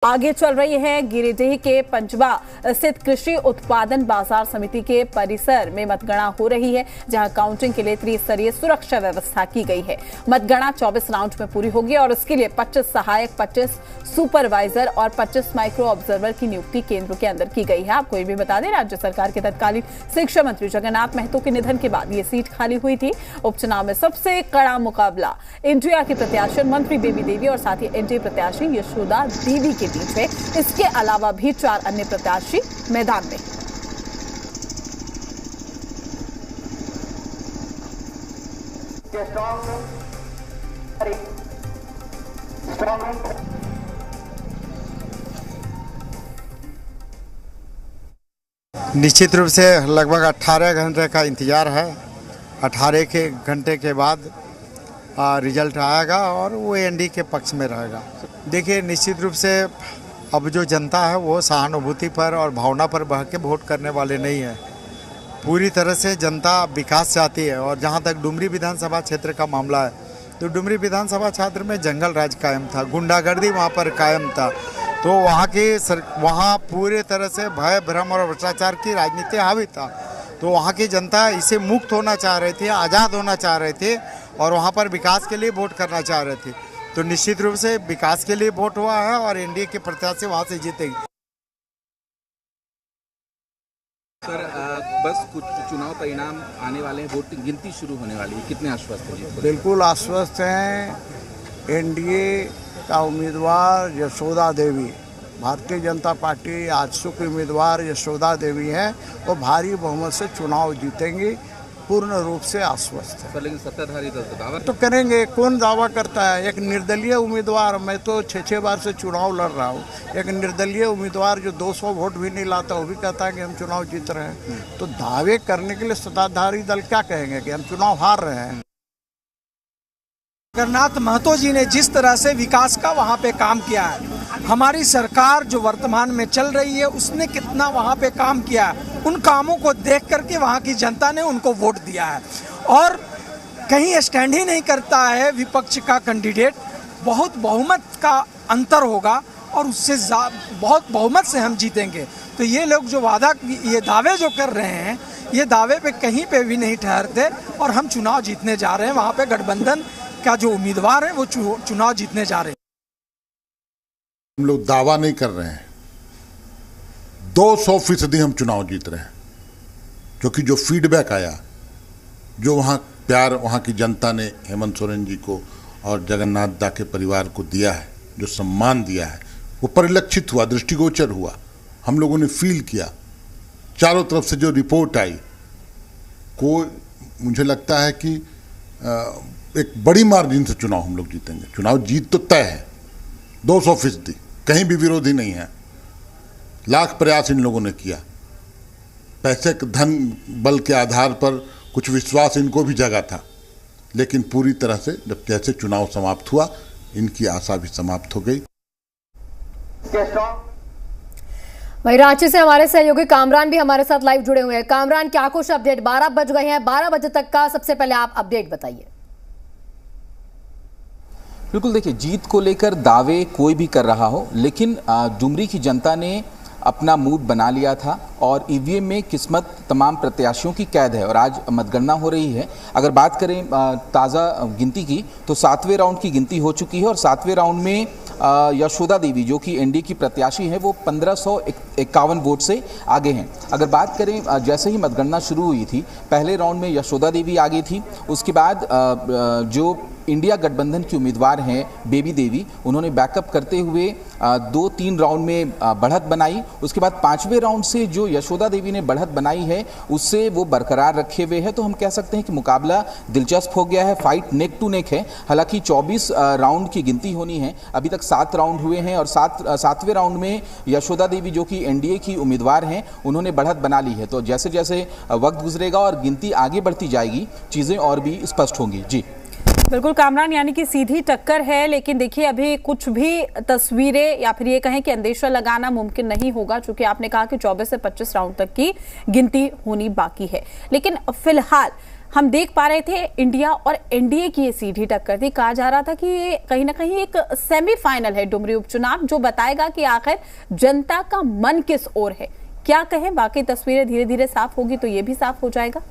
आगे चल रही है गिरिडीह के पंचबा स्थित कृषि उत्पादन बाजार समिति के परिसर में मतगणना हो रही है, जहां काउंटिंग के लिए त्रिस्तरीय सुरक्षा व्यवस्था की गई है। मतगणना 24 राउंड में पूरी होगी और इसके लिए 25 सहायक, 25 सुपरवाइजर और 25 माइक्रो ऑब्जर्वर की नियुक्ति केंद्र के अंदर की गई है। आपको ये भी बता दें, राज्य सरकार के तत्कालीन शिक्षा मंत्री जगन्नाथ महतो के निधन के बाद ये सीट खाली हुई थी। उपचुनाव में सबसे कड़ा मुकाबला इंडिया के प्रत्याशी मंत्री बेबी देवी और साथ ही एनडीए प्रत्याशी यशोदा देवी के बीच है। इसके अलावा भी 4 अन्य प्रत्याशी मैदान में। निश्चित रूप से लगभग 18 घंटे का इंतजार है। 18 के घंटे के बाद रिजल्ट आएगा और वो एनडीए के पक्ष में रहेगा। देखिए, निश्चित रूप से अब जो जनता है वो सहानुभूति पर और भावना पर बह के वोट करने वाले नहीं है। पूरी तरह से जनता विकास चाहती है। और जहाँ तक डुमरी विधानसभा क्षेत्र का मामला है, तो डुमरी विधानसभा क्षेत्र में जंगल राज कायम था, गुंडागर्दी वहाँ पर कायम था। तो वहाँ पूरे तरह से भय, भ्रम और भ्रष्टाचार की राजनीति हावी था। तो वहाँ की जनता इसे मुक्त होना चाह रही थी, आज़ाद होना चाह रहे थे और वहाँ पर विकास के लिए वोट करना चाह रहे थे। तो निश्चित रूप से विकास के लिए वोट हुआ है और एनडीए के प्रत्याशी वहाँ से जीतेगी। सर, बस कुछ चुनाव परिणाम आने वाले हैं, वोट गिनती शुरू होने वाली है, कितने आश्वस्त हैं? बिल्कुल आश्वस्त हैं। एनडीए का उम्मीदवार यशोदा देवी, भारतीय जनता पार्टी आजसू की उम्मीदवार यशोदा देवी है, वो भारी बहुमत से चुनाव जीतेंगी, पूर्ण रूप से आश्वस्त है। सर, लेकिन सत्ताधारी दल तो दावा तो करेंगे, कौन दावा करता है? एक निर्दलीय उम्मीदवार, मैं तो 6 बार से चुनाव लड़ रहा हूँ, एक निर्दलीय उम्मीदवार जो 200 वोट भी नहीं लाता वो भी कहता है कि हम चुनाव जीत रहे हैं। तो दावे करने के लिए सत्ताधारी दल क्या कहेंगे कि हम चुनाव हार रहे हैं? जगन्नाथ महतो जी ने जिस तरह से विकास का वहाँ पे काम किया है, हमारी सरकार जो वर्तमान में चल रही है उसने कितना वहाँ पे काम किया है, उन कामों को देख करके वहाँ की जनता ने उनको वोट दिया है। और कहीं स्टैंड ही नहीं करता है विपक्ष का कैंडिडेट, बहुत बहुमत का अंतर होगा और उससे बहुत बहुमत से हम जीतेंगे। तो ये लोग जो ये दावे जो कर रहे हैं, ये दावे पे कहीं पे भी नहीं ठहरते और हम चुनाव जीतने जा रहे हैं। वहाँ पे गठबंधन का जो उम्मीदवार है वो चुनाव जीतने जा रहे हैं। हम लोग दावा नहीं कर रहे हैं, 200% हम चुनाव जीत रहे हैं, क्योंकि जो फीडबैक आया, जो वहाँ प्यार वहाँ की जनता ने हेमंत सोरेन जी को और जगन्नाथ दा के परिवार को दिया है, जो सम्मान दिया है, वो परिलक्षित हुआ, दृष्टिगोचर हुआ, हम लोगों ने फील किया। चारों तरफ से जो रिपोर्ट आई, मुझे लगता है कि एक बड़ी मार्जिन से चुनाव हम लोग जीतेंगे। चुनाव जीत तो तय है, 200%, कहीं भी विरोधी नहीं है। लाख प्रयास इन लोगों ने किया, पैसे धन बल के आधार पर कुछ विश्वास इनको भी जगा था, लेकिन पूरी तरह से जब जैसे चुनाव समाप्त हुआ, इनकी आशा भी समाप्त हो गई। वहीं रांची से हमारे सहयोगी कामरान भी हमारे साथ लाइव जुड़े हुए हैं। कामरान, क्या कुछ अपडेट? 12 बज गए हैं, 12 बजे तक का सबसे पहले आप अपडेट बताइए। बिल्कुल, देखिए, जीत को लेकर दावे कोई भी कर रहा हो, लेकिन डुमरी की जनता ने अपना मूड बना लिया था और ईवीएम में किस्मत तमाम प्रत्याशियों की कैद है और आज मतगणना हो रही है। अगर बात करें ताज़ा गिनती की, तो 7वें राउंड की गिनती हो चुकी है और 7वें राउंड में यशोदा देवी, जो कि एनडीए की प्रत्याशी हैं, वो 1551 वोट से आगे हैं। अगर बात करें, जैसे ही मतगणना शुरू हुई थी, पहले राउंड में यशोदा देवी आगे थी। उसके बाद जो इंडिया गठबंधन की उम्मीदवार हैं बेबी देवी, उन्होंने बैकअप करते हुए 2-3 राउंड में बढ़त बनाई। उसके बाद 5वें राउंड से जो यशोदा देवी ने बढ़त बनाई है, उससे वो बरकरार रखे हुए है। तो हम कह सकते हैं कि मुकाबला दिलचस्प हो गया है, फाइट नेक टू नेक है। हालांकि 24 राउंड की गिनती होनी है, अभी तक 7 राउंड हुए हैं और 7वें राउंड में यशोदा देवी, जो कि एनडीए की उम्मीदवार हैं, उन्होंने बढ़त बना ली है। तो जैसे जैसे वक्त गुजरेगा और गिनती आगे बढ़ती जाएगी, चीज़ें और भी स्पष्ट होंगी। जी बिल्कुल कामरान, यानी कि सीधी टक्कर है, लेकिन देखिए अभी कुछ भी तस्वीरें या फिर ये कहें कि अंदेशा लगाना मुमकिन नहीं होगा, चूंकि आपने कहा कि 24 से 25 राउंड तक की गिनती होनी बाकी है। लेकिन फिलहाल हम देख पा रहे थे इंडिया और एनडीए की ये सीधी टक्कर थी। कहा जा रहा था कि ये कहीं ना कहीं एक सेमीफाइनल है डुमरी उपचुनाव, जो बताएगा कि आखिर जनता का मन किस ओर है। क्या कहें, बाकी तस्वीरें धीरे धीरे साफ होगी तो ये भी साफ हो जाएगा।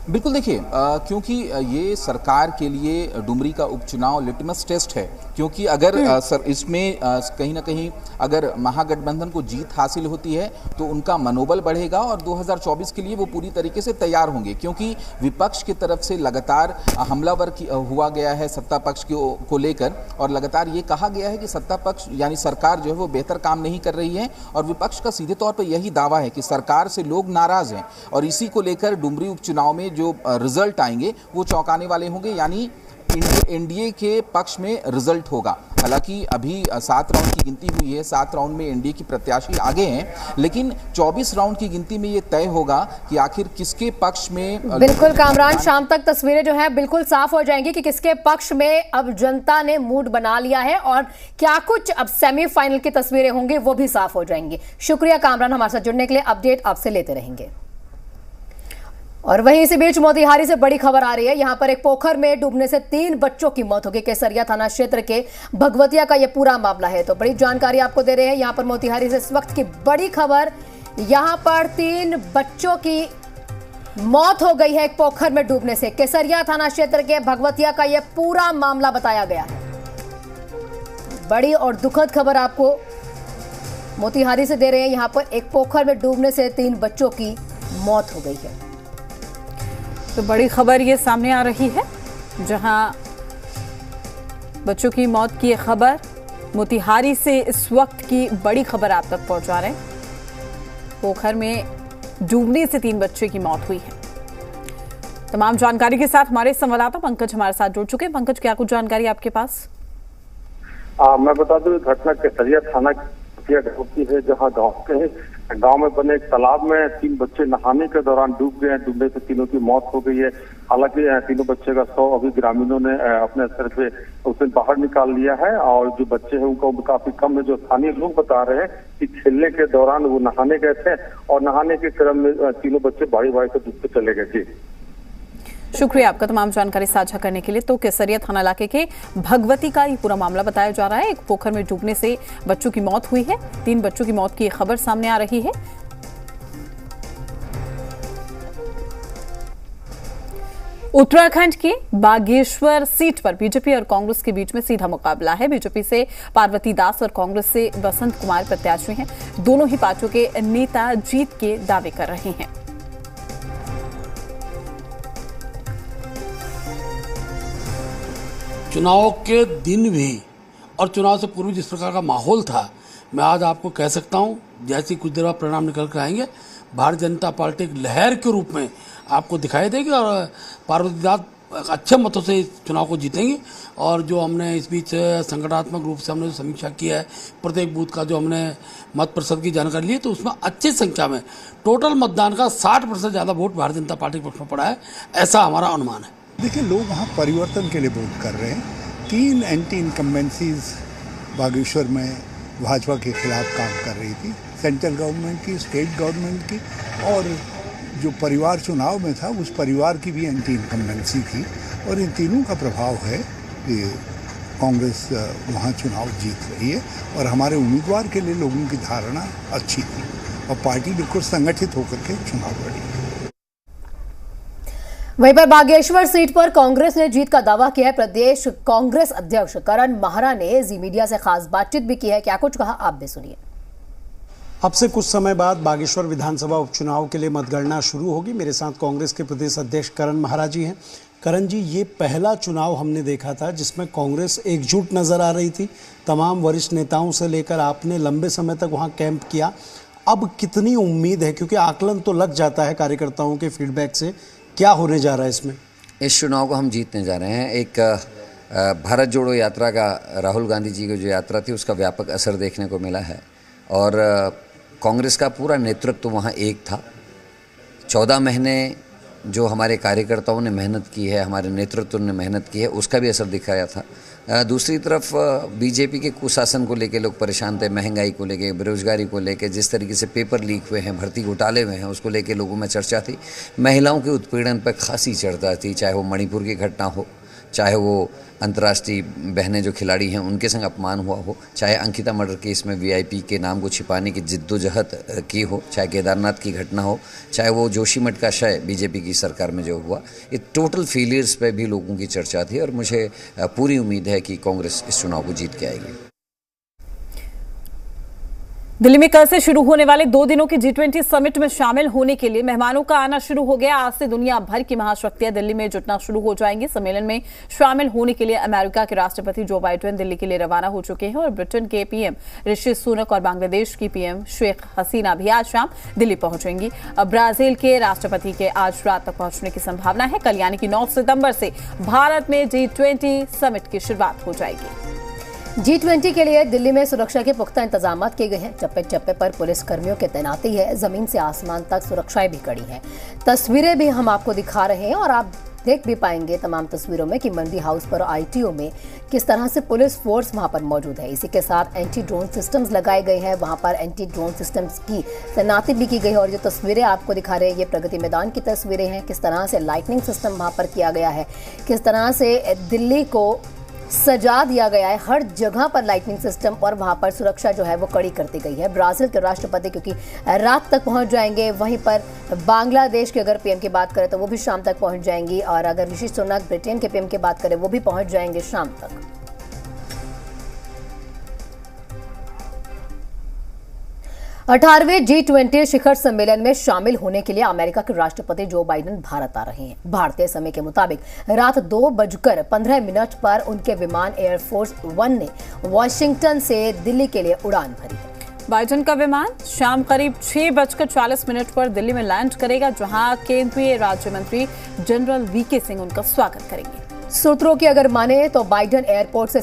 बिल्कुल, देखिए क्योंकि ये सरकार के लिए डुमरी का उपचुनाव लिटमस टेस्ट है, क्योंकि अगर इसमें कहीं ना कहीं अगर महागठबंधन को जीत हासिल होती है तो उनका मनोबल बढ़ेगा और 2024 के लिए वो पूरी तरीके से तैयार होंगे, क्योंकि विपक्ष की तरफ से लगातार हमलावर हुआ गया है सत्ता पक्ष को लेकर, और लगातार ये कहा गया है कि सत्ता पक्ष यानी सरकार जो है वो बेहतर काम नहीं कर रही है, और विपक्ष का सीधे तौर पर यही दावा है कि सरकार से लोग नाराज हैं, और इसी को लेकर डुमरी उपचुनाव में जो रिजल्ट आएंगे वो चौंकाने वाले होंगे, यानी एनडीए के पक्ष में रिजल्ट होगा। हालांकि अभी 7 राउंड की गिनती हुई है, 7 राउंड में एनडीए की प्रत्याशी आगे हैं, लेकिन 24 राउंड की गिनती में ये तय होगा कि आखिर किसके पक्ष में। बिल्कुल कामरान, शाम तक तस्वीरें जो है बिल्कुल साफ हो जाएंगी कि किसके पक्ष में अब जनता ने मूड बना लिया है, और क्या कुछ अब सेमीफाइनल की तस्वीरें होंगी वो भी साफ हो जाएंगी। शुक्रिया कामरान, हमारे साथ जुड़ने के लिए। अपडेट आपसे लेते रहेंगे। और वहीं इसी बीच मोतिहारी से बड़ी खबर आ रही है। यहां पर एक पोखर में डूबने से 3 बच्चों की मौत हो गई। केसरिया थाना क्षेत्र के भगवतिया का यह पूरा मामला है, तो बड़ी जानकारी आपको दे रहे हैं यहां पर मोतिहारी से इस वक्त की बड़ी खबर। यहां पर 3 बच्चों की मौत हो गई है एक पोखर में डूबने से। केसरिया थाना क्षेत्र के भगवतिया का यह पूरा मामला बताया गया है। बड़ी और दुखद खबर आपको मोतिहारी से दे रहे हैं। यहां पर एक पोखर में डूबने से 3 बच्चों की मौत हो गई है। तो बड़ी खबर ये सामने आ रही है, जहां बच्चों की मौत की खबर मोतिहारी से इस वक्त की बड़ी खबर आप तक पहुंचा रहे हैं। पोखर में डूबने से 3 बच्चे की मौत हुई है। तमाम जानकारी के साथ हमारे संवाददाता पंकज हमारे साथ जुड़ चुके हैं। पंकज, क्या कुछ जानकारी आपके पास? मैं बता दूं, घटना केसरिया थाना की है, जहां गांव में बने एक तालाब में 3 बच्चे नहाने के दौरान डूब गए हैं। डूबने से तीनों की मौत हो गई है। हालांकि तीनों बच्चे का शव अभी ग्रामीणों ने अपने स्तर पे उसे बाहर निकाल लिया है, और जो बच्चे हैं उनका उम्र काफी कम है। जो स्थानीय लोग बता रहे हैं कि खेलने के दौरान वो नहाने गए थे, और नहाने के क्रम में तीनों बच्चे बारी बारी से डूबते चले गए थे। शुक्रिया आपका तमाम जानकारी साझा करने के लिए। तो केसरिया थाना इलाके के भगवती का ये पूरा मामला बताया जा रहा है। एक पोखर में डूबने से बच्चों की मौत हुई है। 3 बच्चों की मौत की खबर सामने आ रही है। उत्तराखंड के बागेश्वर सीट पर बीजेपी और कांग्रेस के बीच में सीधा मुकाबला है। बीजेपी से पार्वती दास और कांग्रेस से बसंत कुमार प्रत्याशी हैं। दोनों ही पार्टियों के नेता जीत के दावे कर रहे हैं। चुनाव के दिन भी और चुनाव से पूर्व जिस प्रकार का माहौल था, मैं आज आपको कह सकता हूं, जैसे कुछ देर बाद परिणाम निकल कर आएंगे, भारतीय जनता पार्टी एक लहर के रूप में आपको दिखाई देगी, और पार्वती दास अच्छे मतों से इस चुनाव को जीतेंगी। और जो हमने इस बीच संगठनात्मक रूप से हमने जो समीक्षा की है, प्रत्येक बूथ का जो हमने मत प्रतिशत की जानकारी ली है, तो उसमें अच्छी संख्या में टोटल मतदान का 60% ज़्यादा वोट भारतीय जनता पार्टी के पक्ष में पड़ा है, ऐसा हमारा अनुमान है। देखिए, लोग वहाँ परिवर्तन के लिए वोट कर रहे हैं। 3 एंटी इनकम्बेंसीज बागेश्वर में भाजपा के खिलाफ काम कर रही थी, सेंट्रल गवर्नमेंट की, स्टेट गवर्नमेंट की, और जो परिवार चुनाव में था उस परिवार की भी एंटी इनकम्बेंसी थी, और इन तीनों का प्रभाव है कि कांग्रेस वहाँ चुनाव जीत रही है। और हमारे उम्मीदवार के लिए लोगों की धारणा अच्छी थी, और पार्टी बिल्कुल संगठित होकर के चुनाव लड़ी। वहीं पर बागेश्वर सीट पर कांग्रेस ने जीत का दावा किया है। प्रदेश कांग्रेस अध्यक्ष करण माहरा ने जी मीडिया से खास बातचीत भी की है। क्या कुछ कहा, आप भी सुनिए। अब से कुछ समय बाद बागेश्वर विधानसभा उपचुनाव के लिए मतगणना शुरू होगी। मेरे साथ कांग्रेस के प्रदेश अध्यक्ष करण माहरा जी हैं। करण जी, ये पहला चुनाव हमने देखा था जिसमें कांग्रेस एकजुट नजर आ रही थी। तमाम वरिष्ठ नेताओं से लेकर आपने लंबे समय तक वहाँ कैंप किया। अब कितनी उम्मीद है, क्योंकि आकलन तो लग जाता है कार्यकर्ताओं के फीडबैक से, क्या होने जा रहा है इसमें? इस चुनाव को हम जीतने जा रहे हैं। एक भारत जोड़ो यात्रा का, राहुल गांधी जी की जो यात्रा थी, उसका व्यापक असर देखने को मिला है, और कांग्रेस का पूरा नेतृत्व वहाँ एक था। 14 महीने जो हमारे कार्यकर्ताओं ने मेहनत की है, हमारे नेतृत्व ने मेहनत की है, उसका भी असर दिखाया था। दूसरी तरफ बीजेपी के कुशासन को लेके लोग परेशान थे, महंगाई को लेके, बेरोजगारी को लेके, जिस तरीके से पेपर लीक हुए हैं, भर्ती घोटाले हुए हैं, उसको लेके लोगों में चर्चा थी। महिलाओं के उत्पीड़न पर खासी चर्चा थी, चाहे वो मणिपुर की घटना हो, चाहे वो अंतर्राष्ट्रीय बहनें जो खिलाड़ी हैं उनके संग अपमान हुआ हो, चाहे अंकिता मर्डर केस में वीआईपी के नाम को छिपाने की जिद्दोजहद की हो, चाहे केदारनाथ की घटना हो, चाहे वो जोशीमठ का शय बीजेपी की सरकार में जो हुआ, ये टोटल फेलियर्स पे भी लोगों की चर्चा थी और मुझे पूरी उम्मीद है कि कांग्रेस इस चुनाव को जीत के आएगी। दिल्ली में कल से शुरू होने वाले 2 दिनों की G20 समिट में शामिल होने के लिए मेहमानों का आना शुरू हो गया। आज से दुनिया भर की महाशक्तियां दिल्ली में जुटना शुरू हो जाएंगी। सम्मेलन में शामिल होने के लिए अमेरिका के राष्ट्रपति जो बाइडेन दिल्ली के लिए रवाना हो चुके हैं और ब्रिटेन के पीएम ऋषि सुनक और बांग्लादेश की पीएम शेख हसीना भी आज शाम दिल्ली पहुंचेंगी। ब्राजील के राष्ट्रपति के आज रात तक पहुंचने की संभावना है। कल यानी कि 9 सितंबर से भारत में G20 समिट की शुरुआत हो जाएगी। G20 के लिए दिल्ली में सुरक्षा के पुख्ता इंतजाम किए गए हैं। चप्पे चप्पे पर पुलिस कर्मियों की तैनाती है। जमीन से आसमान तक सुरक्षाएं भी कड़ी हैं। तस्वीरें भी हम आपको दिखा रहे हैं और आप देख भी पाएंगे तमाम तस्वीरों में कि मंडी हाउस पर ITO में किस तरह से पुलिस फोर्स वहां पर मौजूद है। इसी के साथ एंटी ड्रोन सिस्टम्स लगाए गए हैं। वहां पर एंटी ड्रोन सिस्टम्स की तैनाती भी की गई है और जो तस्वीरें आपको दिखा रहे हैं ये प्रगति मैदान की तस्वीरें हैं। किस तरह से लाइटनिंग सिस्टम वहां पर किया गया है, किस तरह से दिल्ली को सजा दिया गया है। हर जगह पर लाइटनिंग सिस्टम और वहां पर सुरक्षा जो है वो कड़ी कर दी गई है। ब्राजील के राष्ट्रपति क्योंकि रात तक पहुंच जाएंगे, वहीं पर बांग्लादेश के अगर पीएम की बात करें तो वो भी शाम तक पहुंच जाएंगी और अगर ऋषि सुनक ब्रिटेन के पीएम की बात करें वो भी पहुंच जाएंगे शाम तक। 18वें G20 शिखर सम्मेलन में शामिल होने के लिए अमेरिका के राष्ट्रपति जो बाइडेन भारत आ रहे हैं। भारतीय समय के मुताबिक रात 2:15 पर उनके विमान एयरफोर्स 1 ने वॉशिंगटन से दिल्ली के लिए उड़ान भरी है। बाइडेन का विमान शाम करीब 6:40 पर दिल्ली में लैंड करेगा, जहां केंद्रीय राज्य मंत्री जनरल VK सिंह उनका स्वागत करेंगे। सूत्रों की अगर माने तो बाइडेन एयरपोर्ट से